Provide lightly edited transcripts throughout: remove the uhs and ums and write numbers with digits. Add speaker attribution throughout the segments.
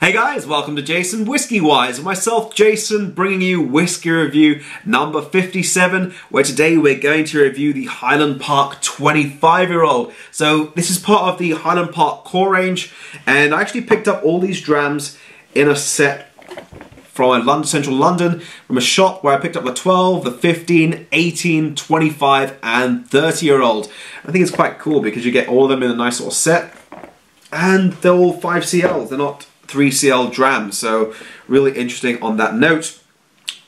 Speaker 1: Hey guys, welcome to JasonWhiskyWise, and myself, Jason, bringing you whiskey review number 57, where today we're going to review the Highland Park 25-year-old. So this is part of the Highland Park core range, and I actually picked up all these drams in a set from central London, from a shop where I picked up the 12, the 15, 18, 25, and 30-year-old. I think it's quite cool because you get all of them in a nice little set, and they're all 5CLs, they're not 3CL drams, so really interesting on that note.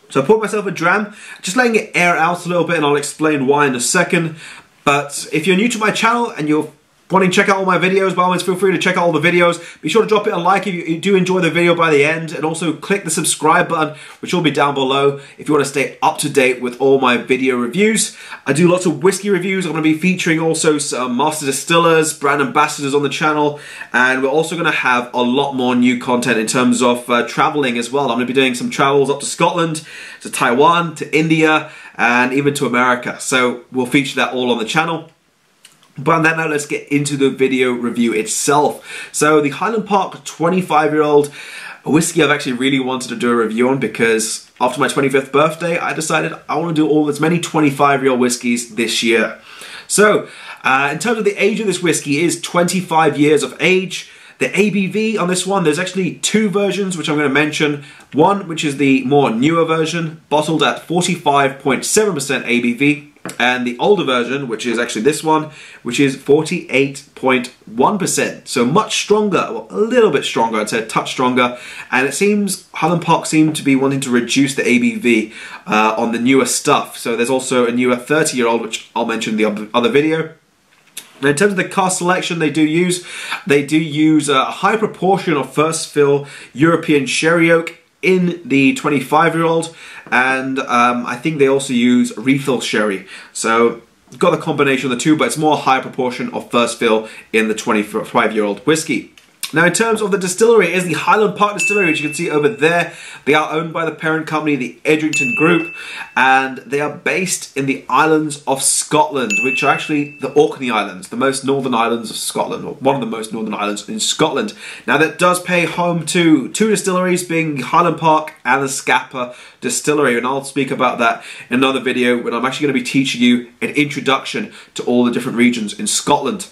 Speaker 1: So I poured myself a dram, just letting it air out a little bit, and I'll explain why in a second. But if you're new to my channel and you're wanting to check out all my videos, by all means feel free to check out all the videos. Be sure to drop it a like if you do enjoy the video by the end, and also click the subscribe button, which will be down below if you want to stay up to date with all my video reviews. I do lots of whiskey reviews. I'm going to be featuring also some master distillers, brand ambassadors on the channel, and we're also going to have a lot more new content in terms of traveling as well. I'm going to be doing some travels up to Scotland, to Taiwan, to India, and even to America. So we'll feature that all on the channel. But on that note, let's get into the video review itself. So the Highland Park 25-year-old, a whiskey I've actually really wanted to do a review on because after my 25th birthday, I decided I want to do as many 25-year-old whiskies this year. So in terms of the age of this whiskey, it is 25 years of age. The ABV on this one, there's actually two versions which I'm going to mention. One, which is the more newer version, bottled at 45.7% ABV. And the older version, which is actually this one, which is 48.1%. So much stronger, well, a little bit stronger, I'd say a touch stronger. And it seems Highland Park seem to be wanting to reduce the ABV on the newer stuff. So there's also a newer 30-year-old, which I'll mention in the other video. Now, in terms of the cask selection they do use a high proportion of first fill European sherry oak in the 25-year-old, and I think they also use refill sherry. So you've got the combination of the two, but it's more a high proportion of first fill in the 25-year-old whiskey. Now, in terms of the distillery, it is the Highland Park Distillery, which you can see over there. They are owned by the parent company, the Edrington Group, and they are based in the islands of Scotland, which are actually the Orkney Islands, the most northern islands of Scotland, or one of the most northern islands in Scotland. Now, that does pay home to two distilleries, being the Highland Park and the Scapa Distillery, and I'll speak about that in another video when I'm actually going to be teaching you an introduction to all the different regions in Scotland.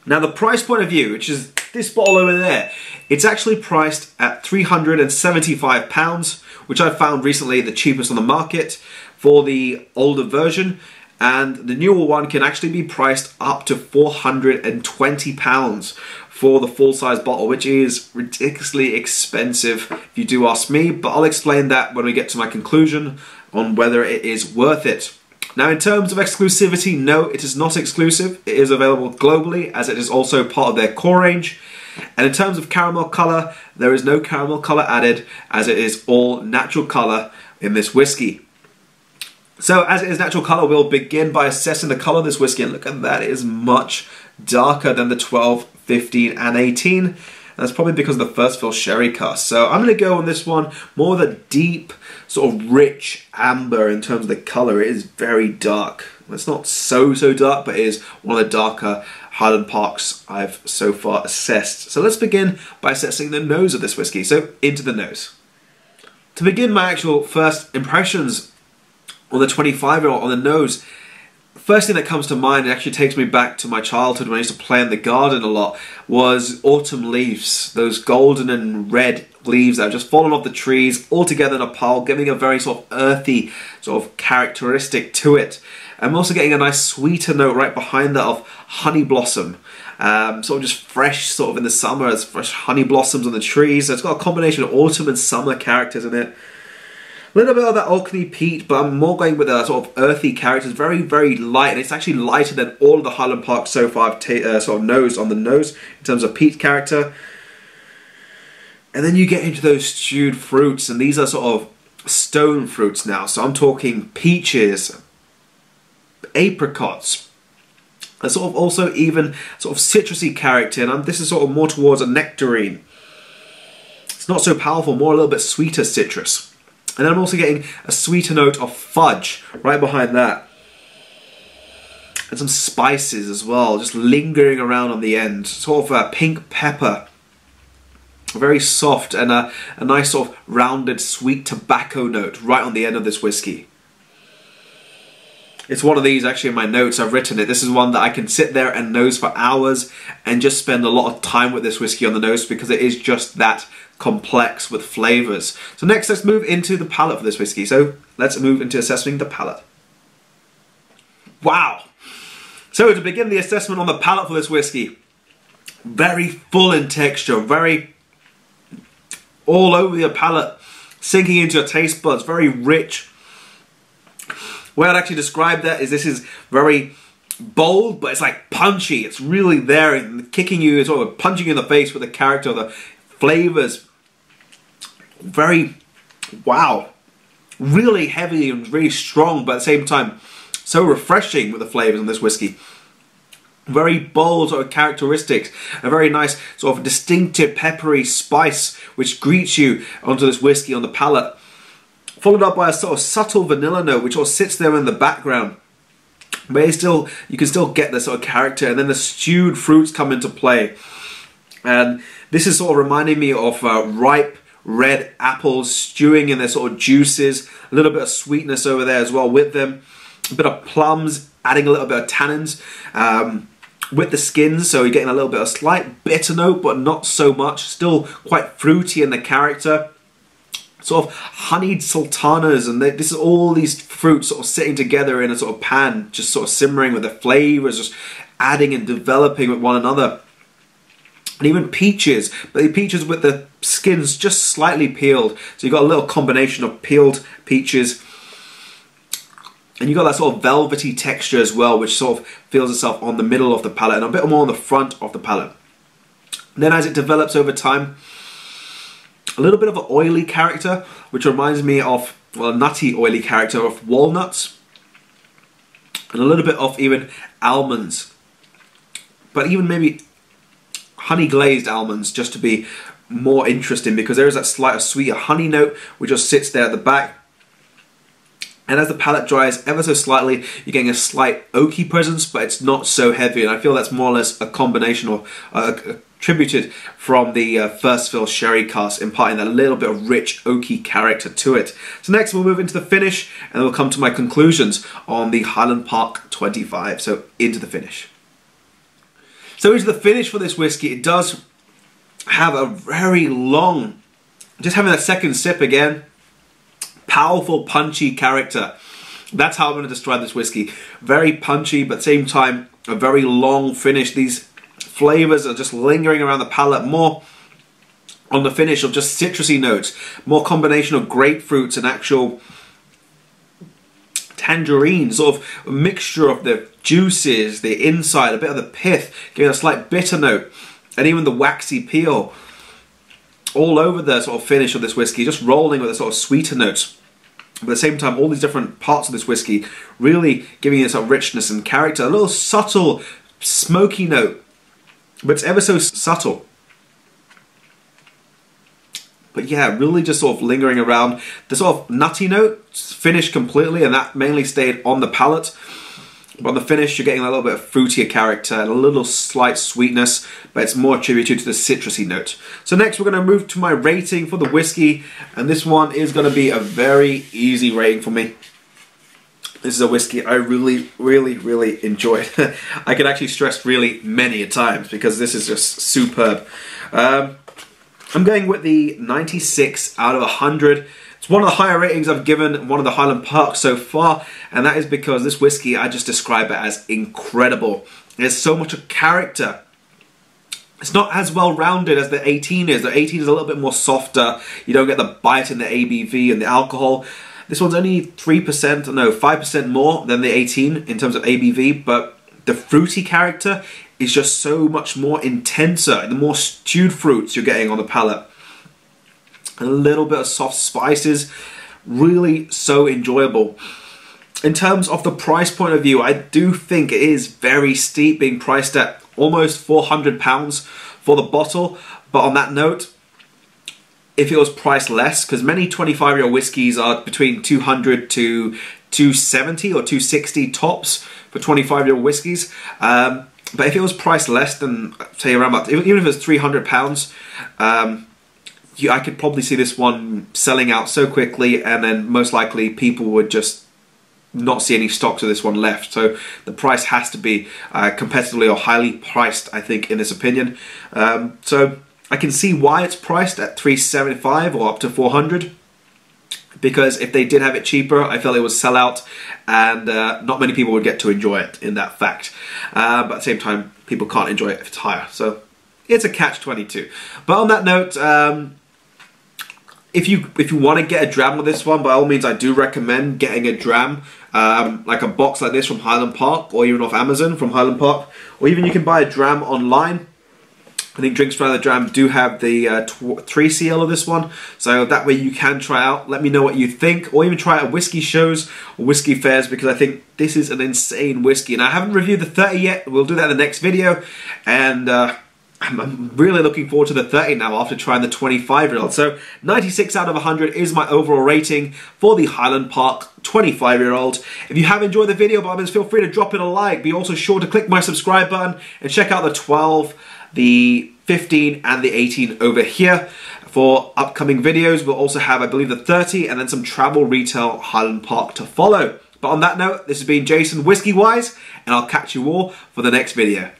Speaker 1: Now, the price point of view, which is this bottle over there, it's actually priced at £375, which I found recently the cheapest on the market for the older version, and the newer one can actually be priced up to £420 for the full-size bottle, which is ridiculously expensive if you do ask me, but I'll explain that when we get to my conclusion on whether it is worth it. Now, in terms of exclusivity, no, it is not exclusive. It is available globally, as it is also part of their core range. And in terms of caramel colour, there is no caramel colour added, as it is all natural colour in this whiskey. So, as it is natural colour, we'll begin by assessing the colour of this whiskey. And look at that, it is much darker than the 12, 15, and 18. And that's probably because of the first fill sherry cask. So I'm going to go on this one more of a deep, sort of rich amber in terms of the colour. It is very dark. It's not so dark, but it is one of the darker Highland Parks I've so far assessed. So let's begin by assessing the nose of this whiskey. So into the nose. To begin my actual first impressions on the 25-year-old on the nose, first thing that comes to mind, it actually takes me back to my childhood when I used to play in the garden a lot, was autumn leaves. Those golden and red leaves that have just fallen off the trees all together in a pile, giving a very sort of earthy sort of characteristic to it. I'm also getting a nice sweeter note right behind that of honey blossom. Sort of just fresh sort of in the summer, as fresh honey blossoms on the trees. So it's got a combination of autumn and summer characters in it. A little bit of that Orkney peat, but I'm more going with a sort of earthy characters, very light, and it's actually lighter than all of the Highland Park so far I've sort of nosed on the nose in terms of peat character. And then you get into those stewed fruits, and these are sort of stone fruits now. So I'm talking peaches, apricots, a sort of also even sort of citrusy character, and this is sort of more towards a nectarine. It's not so powerful, more a little bit sweeter citrus. And then I'm also getting a sweeter note of fudge right behind that. And some spices as well, just lingering around on the end. Sort of pink pepper very soft, and a nice sort of rounded sweet tobacco note right on the end of this whiskey. It's one of these, actually, in my notes I've written it. This is one that I can sit there and nose for hours and just spend a lot of time with this whiskey on the nose, because it is just that complex with flavors. So next, let's move into the palate for this whiskey. So let's move into assessing the palate. Wow! So to begin the assessment on the palate for this whiskey, very full in texture, very all over your palate, sinking into your taste buds, very rich. The way I'd actually describe that is this is very bold, but it's like punchy. It's really there and kicking you, sort of punching you in the face with the character, the flavors. Very, wow, really heavy and really strong, but at the same time so refreshing with the flavors in this whiskey. Very bold sort of characteristics, a very nice sort of distinctive peppery spice which greets you onto this whiskey on the palate, followed up by a sort of subtle vanilla note which sort of sits there in the background, but you can still get the sort of character, and then the stewed fruits come into play. And this is sort of reminding me of ripe red apples stewing in their sort of juices, a little bit of sweetness over there as well with them, a bit of plums adding a little bit of tannins with the skins, so you're getting a little bit of slight bitter note, but not so much, still quite fruity in the character. Sort of honeyed sultanas, and this is all these fruits sort of sitting together in a sort of pan, just sort of simmering with the flavors, just adding and developing with one another. And even peaches, but the peaches with the skins just slightly peeled, so you've got a little combination of peeled peaches. And you've got that sort of velvety texture as well, which sort of feels itself on the middle of the palate and a bit more on the front of the palate. And then as it develops over time, a little bit of an oily character, which reminds me of, well, a nutty oily character of walnuts. And a little bit of even almonds. But even maybe honey glazed almonds, just to be more interesting, because there is that slight sweeter honey note which just sits there at the back. And as the palate dries ever so slightly, you're getting a slight oaky presence, but it's not so heavy. And I feel that's more or less a combination or attributed from the first fill sherry cask, imparting that little bit of rich oaky character to it. So next we'll move into the finish, and then we'll come to my conclusions on the Highland Park 25. So into the finish. So into the finish for this whiskey, it does have a very long, just having that second sip again, powerful, punchy character. That's how I'm going to describe this whiskey. Very punchy, but at the same time, a very long finish. These flavors are just lingering around the palate, more on the finish of just citrusy notes, more combination of grapefruits and actual tangerine, sort of a mixture of the juices, the inside, a bit of the pith, giving a slight bitter note, and even the waxy peel all over the sort of finish of this whiskey, just rolling with a sort of sweeter notes. But at the same time, all these different parts of this whiskey really giving it some richness and character. A little subtle smoky note, but it's ever so subtle. But yeah, really just sort of lingering around. The sort of nutty note finished completely, and that mainly stayed on the palate. But on the finish, you're getting a little bit of fruitier character and a little slight sweetness, but it's more attributed to the citrusy note. So next we're going to move to my rating for the whiskey, and this one is going to be a very easy rating for me. This is a whiskey I really, really, really enjoyed. I could actually stress really many a times because this is just superb. I'm going with the 96 out of 100. It's one of the higher ratings I've given one of the Highland Parks so far, and that is because this whiskey, I just describe it as incredible. There's so much of character. It's not as well rounded as the 18 is. The 18 is a little bit more softer. You don't get the bite in the ABV and the alcohol. This one's only 3%, no, 5% more than the 18 in terms of ABV, but the fruity character is just so much more intenser. The more stewed fruits you're getting on the palate. A little bit of soft spices, really so enjoyable. In terms of the price point of view, I do think it is very steep, being priced at almost £400 for the bottle. But on that note, if it was priced less, because many 25-year-old whiskies are between 200 to 270 or 260 tops for 25-year-old whiskies. But if it was priced less than, say, around about, even if it was £300, I could probably see this one selling out so quickly, and then most likely people would just not see any stocks of this one left. So the price has to be competitively or highly priced, I think, in this opinion. So I can see why it's priced at $375 or up to $400, because if they did have it cheaper, I felt it would sell out, and not many people would get to enjoy it in that fact. But at the same time, people can't enjoy it if it's higher. So it's a catch-22. But on that note, if you want to get a dram with this one, by all means, I do recommend getting a dram, like a box like this from Highland Park, or even off Amazon from Highland Park, or even you can buy a dram online. I think Drinks From the Dram do have the 3CL of this one, so that way you can try out. Let me know what you think, or even try it at whiskey shows or whiskey fairs, because I think this is an insane whiskey. And I haven't reviewed the 30 yet. We'll do that in the next video, and I'm really looking forward to the 30 now after trying the 25-year-old. So 96 out of 100 is my overall rating for the Highland Park 25-year-old. If you have enjoyed the video, by all means, feel free to drop it a like. Be also sure to click my subscribe button and check out the 12, the 15 and the 18 over here for upcoming videos. We'll also have, I believe, the 30 and then some travel retail Highland Park to follow. But on that note, this has been JasonWhiskyWise, and I'll catch you all for the next video.